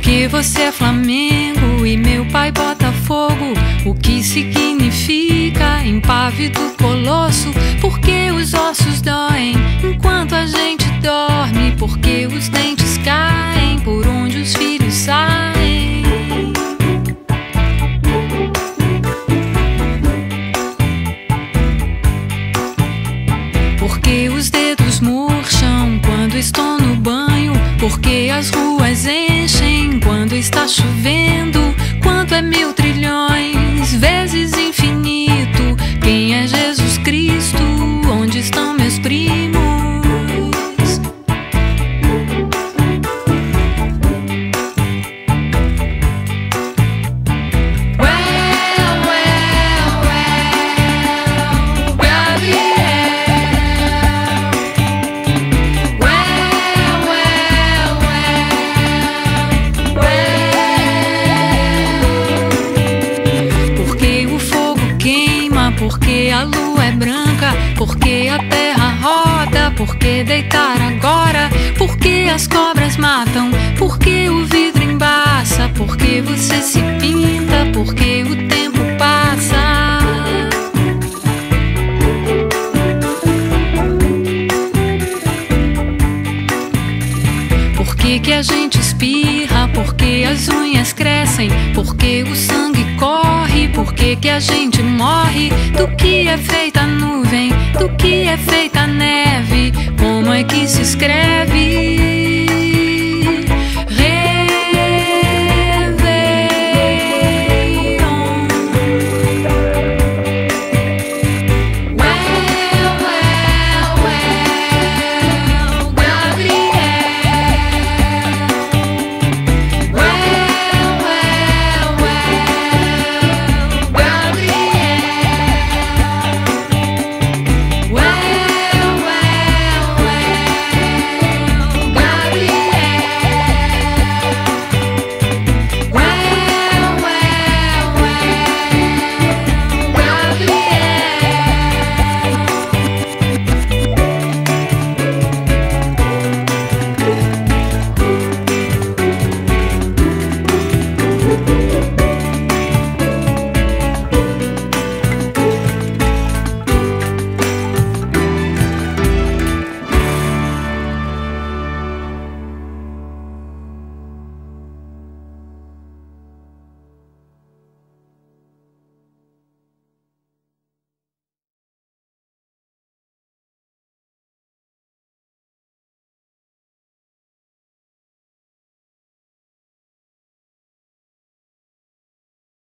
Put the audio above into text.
Porque você é Flamengo e meu pai Botafogo. O que significa impávido colosso? Porque os ossos doem enquanto a gente dorme. Porque os dentes caem por onde os filhos saem. Porque os dedos murcham quando estou no banho. Porque as ruas enchem quando está chovendo. Quanto é 1000 trilhões vezes infinito? Quem é Jesus Cristo? Onde estão meus primos? Porque a lua é branca, porque a terra roda, porque deitar agora, porque as cobras matam, porque o vidro embaça, porque você se pinta, porque o tempo passa. Porque que a gente espirra, porque as unhas crescem, porque o sangue corre, porque que a gente morre. Do que é feita a nuvem, do que é feita a neve, como é que se escreve?